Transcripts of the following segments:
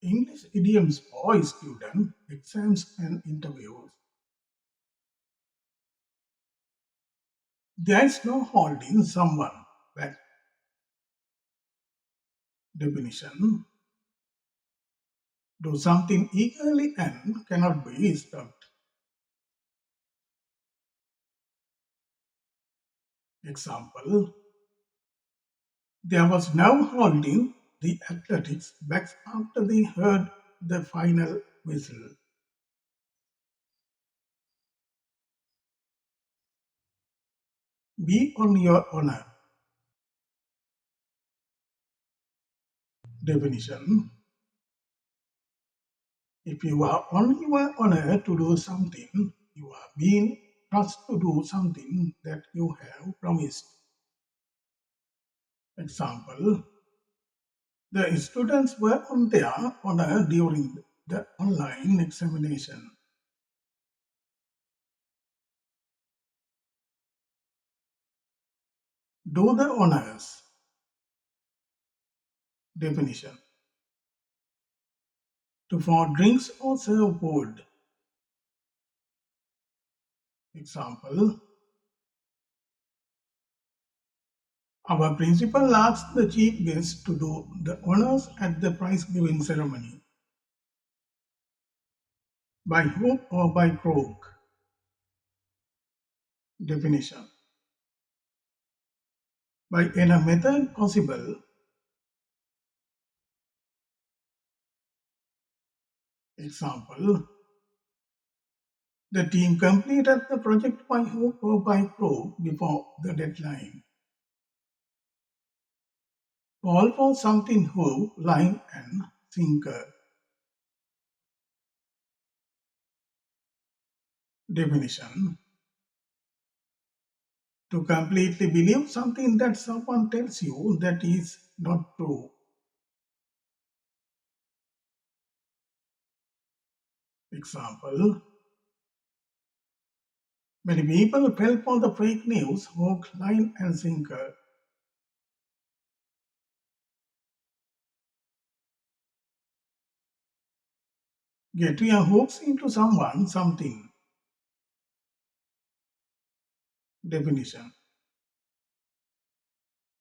English idioms for student exams and interviews. There is no holding someone back. Definition: do something eagerly and cannot be stopped. Example: there was no holding the athletics back after they heard the final whistle. Be on your honor. Definition: if you are on your honor to do something, you are being trusted to do something that you have promised. Example: the students were on their honor during the online examination. Do the honors. Definition: to pour drinks or serve food. Example: our principal asked the chief guest to do the honors at the prize giving ceremony. By hook or by crook. Definition: by any method possible. Example: the team completed the project by hook or by crook before the deadline. Call for something hook, line, and sinker. Definition: to completely believe something that someone tells you that is not true. Example: many people fell for the fake news, hook, line, and sinker. Get your hooks into someone, something. Definition: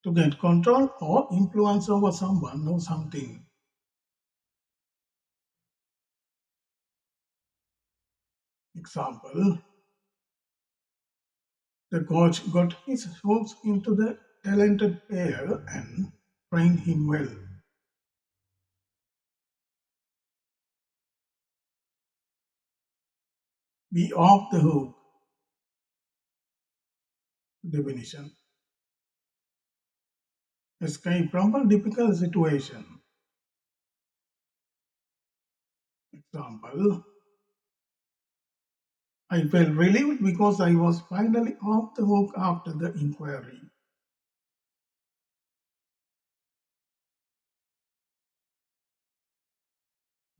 to get control or influence over someone or something. Example: the coach got his hooks into the talented player and trained him well. Be off the hook. Definition: escape from a difficult situation. Example: I felt relieved because I was finally off the hook after the inquiry.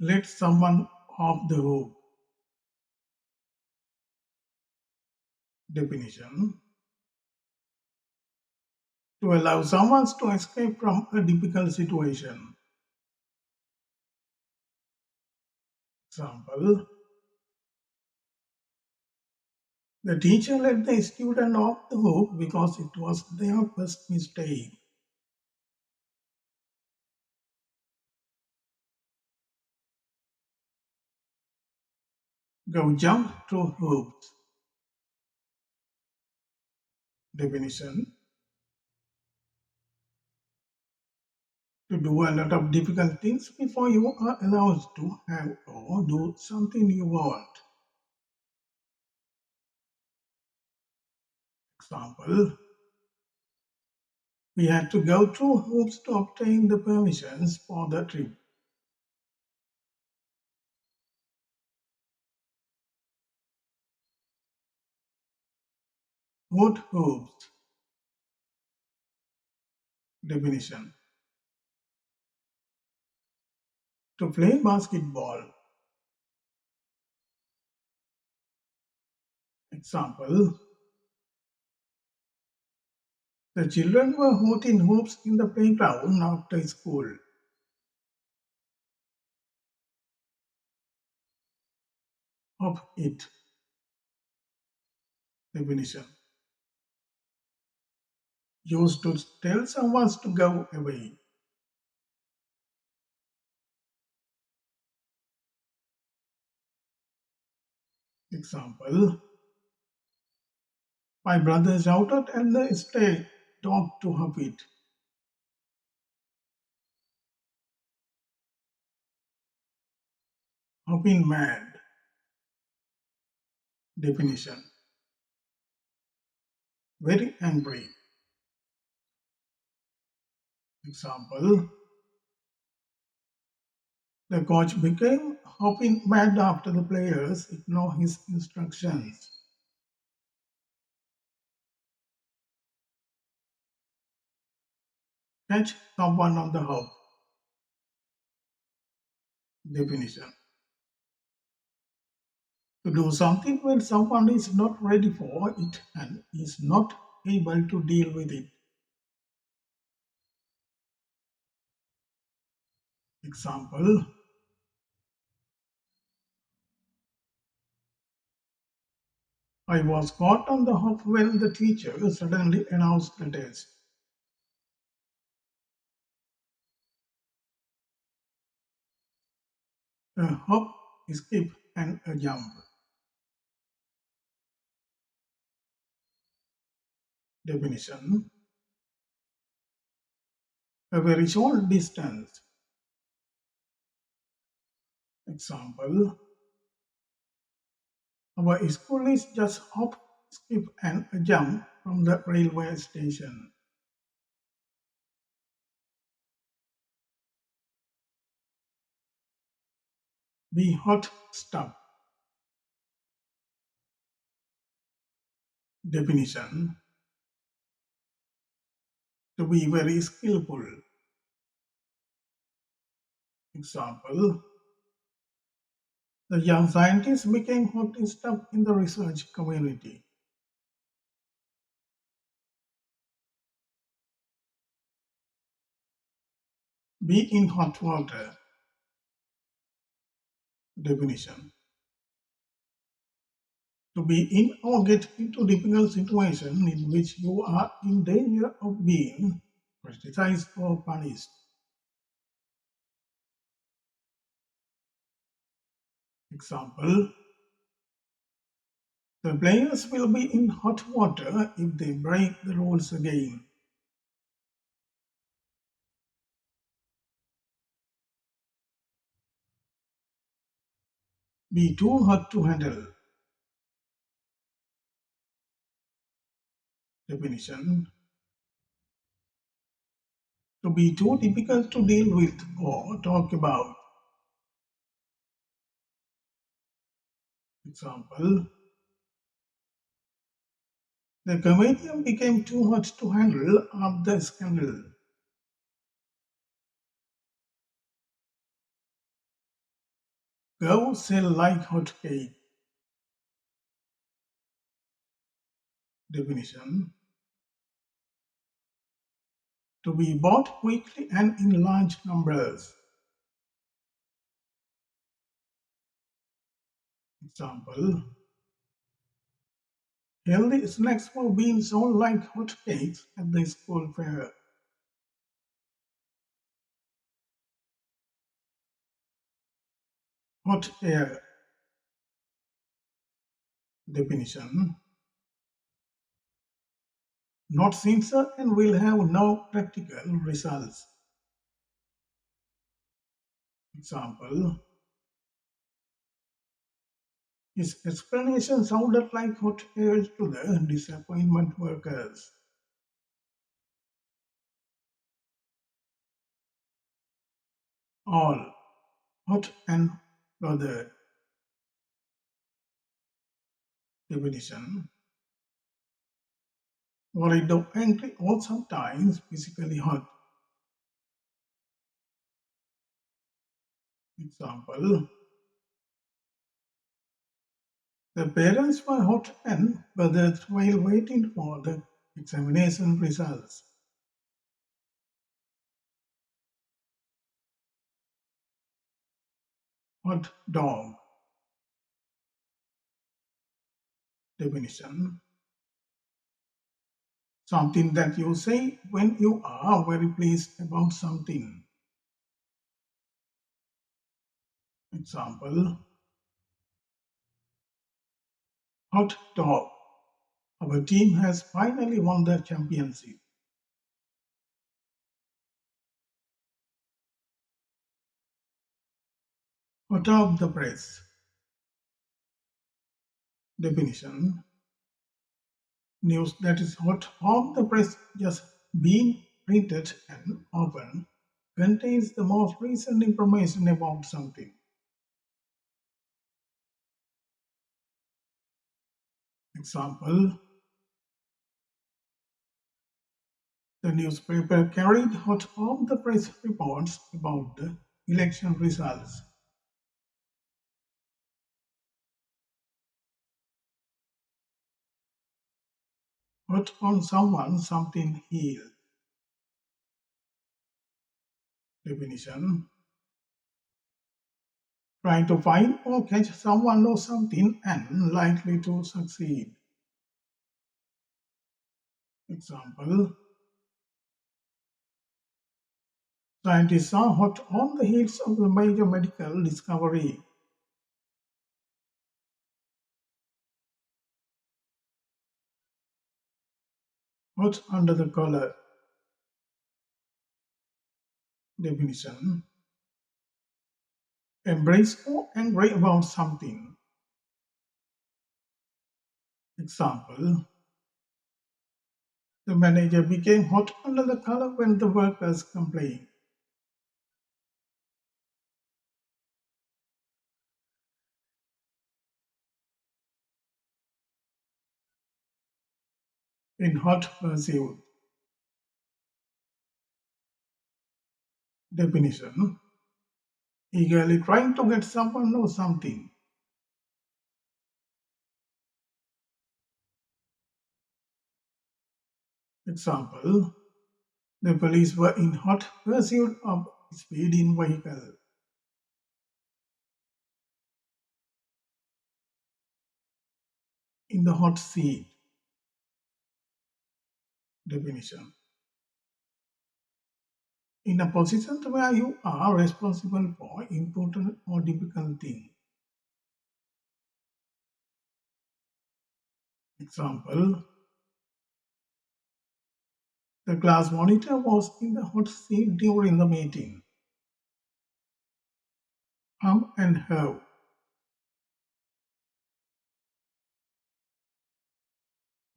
Let someone off the hook. Definition: to allow someone to escape from a difficult situation. Example: the teacher let the student off the hook because it was their first mistake. Go jump through hoops. Definition: to do a lot of difficult things before you are allowed to have or do something you want. Example: we had to go through hoops to obtain the permissions for the trip. Hoot hoops. Definition: to play basketball. Example: the children were hooting hoops in the playground after school. of it. Definition. Used to tell someone to go away. Example. My brother shouted at the stray dog to huff it. Hopping mad. Definition. Very angry. Example. The coach became hopping mad after the players ignore his instructions. Catch someone on the hop. Definition. To do something when someone is not ready for it and is not able to deal with it. Example. I was caught on the hop when the teacher suddenly announced the test. A hop, a skip, and a jump. Definition. A very short distance. Example. Our school is just hop, skip, and a jump from the railway station. Be hot stuff. Definition. To be very skillful. Example. The young scientists became hot stuff in the research community. Be in hot water. Definition. To be in or get into difficult situation in which you are in danger of being criticized or punished. Example. The players will be in hot water if they break the rules again. Be too hot to handle. Definition. To be too difficult to deal with or talk about. Example. The comedian became too hot to handle after the scandal. Go sell like hot cake. Definition. To be bought quickly and in large numbers. Example. Healthy snacks were being sold like hot cakes at the school fair. Hot air. Definition. Not sincere and will have no practical results. Example. His explanation sounded like hot air to the disappointment workers. All. Hot and bothered. Definition. Worried or angry or sometimes physically hot. Example. The parents were hot and bothered while waiting for the examination results. Hot dog. Definition: something that you say when you are very pleased about something. Example: hot dog. Our team has finally won the championship. Hot off the press. Definition: news that is hot off the press, just being printed, and often contains the most recent information about something. Example: the newspaper carried hot off the press reports about the election results. Hot on someone, something healed. Definition: trying to find or catch someone or something and likely to succeed. Example: scientists are hot on the heels of a major medical discovery. Hot under the collar. Definition: embrace or angry about something. Example: the manager became hot under the collar when the workers complained. In hot pursuit. Definition: eagerly trying to get someone or something. Example: the police were in hot pursuit of speeding vehicle. In the hot seat. Definition: in a position where you are responsible for important or difficult thing. Example: the class monitor was in the hot seat during the meeting. Hum and have.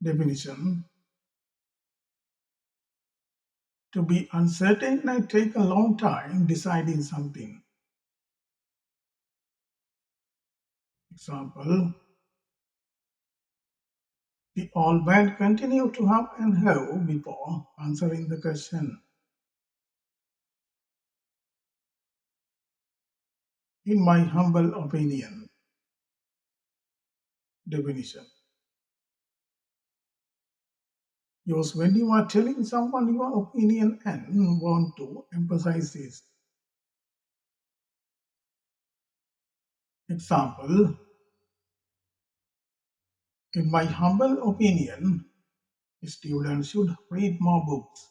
Definition: to be uncertain and take a long time deciding something. Example: the old man continued to hum and have before answering the question. In my humble opinion. Definition: use when you are telling someone your opinion and want to emphasize this. Example: in my humble opinion, students should read more books.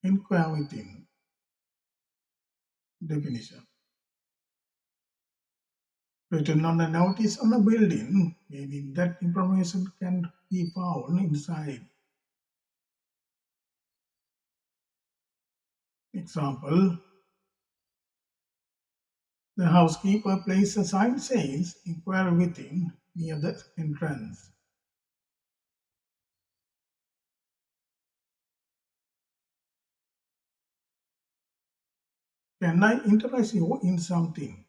Inquire within. Definition: written on a notice on a building, meaning that information can be found inside. Example: the housekeeper placed a sign saying "Inquire within" near the entrance. Can I interest you in something?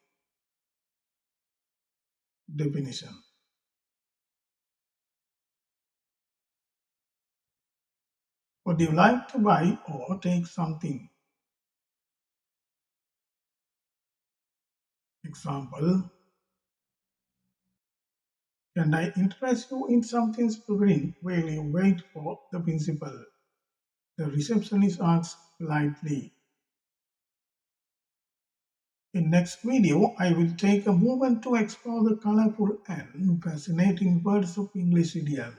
Definition: would you like to buy or take something? Example: can I interest you in something to drink while you wait for the principal? The receptionist asks politely. In next video, I will take a moment to explore the colorful and fascinating words of English idioms.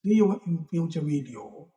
See you in future video.